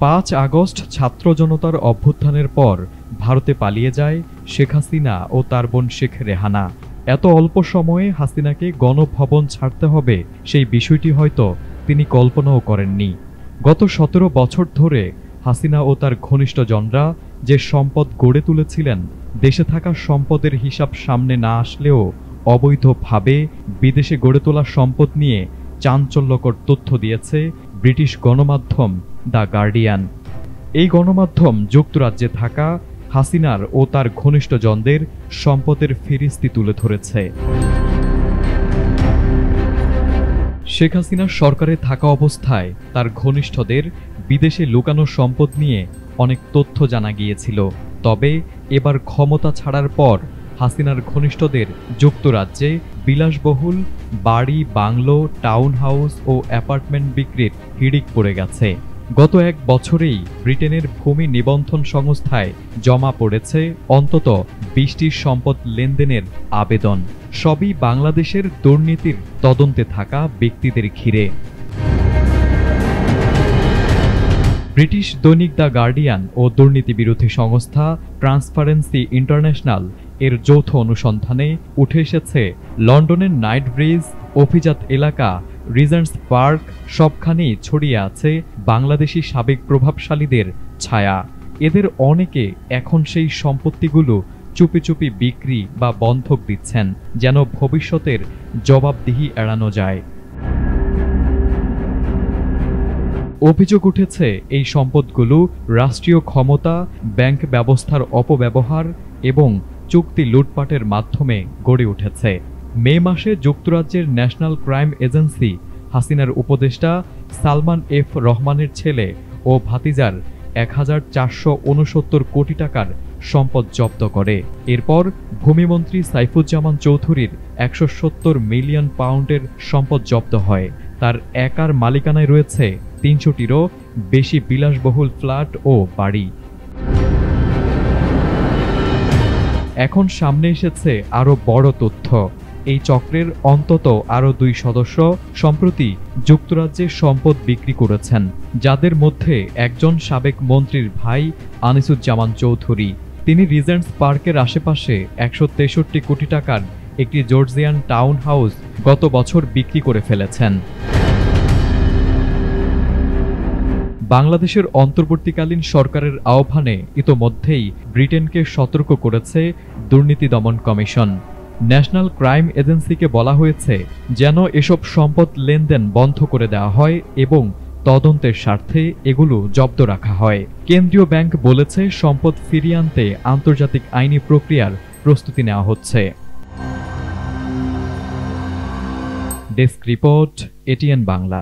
5 August ছাত্র জনতার অভ্যুত্থানের পর ভারতে পালিয়ে যায় শেখ হাসিনা ও তার বোন শেখ রেহানা। এত অল্প সময়ে হাসিনাকে গণভবন ছাড়তে হবে সেই বিষয়টি হয়তো তিনি কল্পনাও করেননি। গত 17 বছর ধরে হাসিনা ও তার ঘনিষ্ঠজনরা যে সম্পদ গড়ে তুলেছিলেন, দেশে থাকা সম্পদের হিসাব সামনে না আসলেও অবৈধভাবে বিদেশে গড়ে তোলা সম্পদ নিয়ে চাঞ্চল্যকর তথ্য দিয়েছে ব্রিটিশ গণমাধ্যম দ্য গার্ডিয়ান। এই গণমাধ্যম যুক্তরাজ্যে থাকা হাসিনার ও তার ঘনিষ্ঠজনদের সম্পদের ফিরিস্তি তুলে ধরেছে। শেখ হাসিনার সরকারে থাকা অবস্থায় তার ঘনিষ্ঠদের বিদেশে লুকানো সম্পদ নিয়ে অনেক তথ্য জানা গিয়েছিল। তবে এবার ক্ষমতা ছাড়ার পর হাসিনার ঘনিষ্ঠদের যুক্তরাজ্যে বিলাসবহুল বাড়ি, বাংলো, টাউন হাউস ও অ্যাপার্টমেন্ট বিক্রির হিড়িক পড়ে গেছে। গত 1 বছরেই ব্রিটেনের ভূমি নিবন্ধন সংস্থায় জমা পড়েছে অন্তত 20টি সম্পদ লেনদেনের আবেদন। সবই বাংলাদেশের দুর্নীতির তদন্তে থাকা ব্যক্তিদের ঘিরে। ব্রিটিশ দৈনিক দ্য গার্ডিয়ান ও দুর্নীতি বিরোধী সংস্থা ট্রান্সপারেন্সি ইন্টারন্যাশনাল এর যৌথ অনুসন্ধানে উঠে এসেছে লন্ডনের নাইট ব্রিজ, অভিজাত এলাকা, রিজেন্টস পার্ক সবখানেই ছড়িয়ে আছে বাংলাদেশি সাবেক প্রভাবশালীদের ছায়া। এদের অনেকে এখন সেই সম্পত্তিগুলো চুপি চুপি বিক্রি বা বন্ধক দিচ্ছেন, যেন ভবিষ্যতের জবাবদিহি এড়ানো যায়। অভিযোগ উঠেছে এই সম্পদগুলো রাষ্ট্রীয় ক্ষমতা, ব্যাংক ব্যবস্থার অপব্যবহার এবং চুক্তি লুটপাটের মাধ্যমে গড়ে উঠেছে। মে মাসে যুক্তরাজ্যের ন্যাশনাল ক্রাইম এজেন্সি হাসিনার উপদেষ্টা সালমান এফ রহমানের ছেলে ও ভাতিজার 1469 কোটি টাকার সম্পদ জব্দ করে। এরপর ভূমিমন্ত্রী সাইফুজ্জামান চৌধুরীর 170 মিলিয়ন পাউন্ডের সম্পদ জব্দ হয়। তার একার মালিকানায় রয়েছে 300টিরও বেশি বিলাসবহুল ফ্ল্যাট ও বাড়ি। এখন সামনে এসেছে আরও বড় তথ্য। এই চক্রের অন্তত আরও 2 সদস্য সম্প্রতি যুক্তরাজ্যে সম্পদ বিক্রি করেছেন, যাদের মধ্যে একজন সাবেক মন্ত্রীর ভাই আনিসুজ্জামান চৌধুরী। তিনি রিজেন্টস পার্কের আশেপাশে 163 কোটি টাকার একটি জর্জিয়ান টাউন হাউস গত বছর বিক্রি করে ফেলেছেন। বাংলাদেশের অন্তর্বর্তীকালীন সরকারের আহ্বানে ইতোমধ্যেই ব্রিটেনকে সতর্ক করেছে দুর্নীতি দমন কমিশন। ন্যাশনাল ক্রাইম এজেন্সিকে বলা হয়েছে যেন এসব সম্পদ লেনদেন বন্ধ করে দেওয়া হয় এবং তদন্তের স্বার্থে এগুলো জব্দ রাখা হয়। কেন্দ্রীয় ব্যাংক বলেছে সম্পদ ফিরিয়ে আনতে আন্তর্জাতিক আইনি প্রক্রিয়ার প্রস্তুতি নেওয়া হচ্ছে। Desk report, ATN Bangla.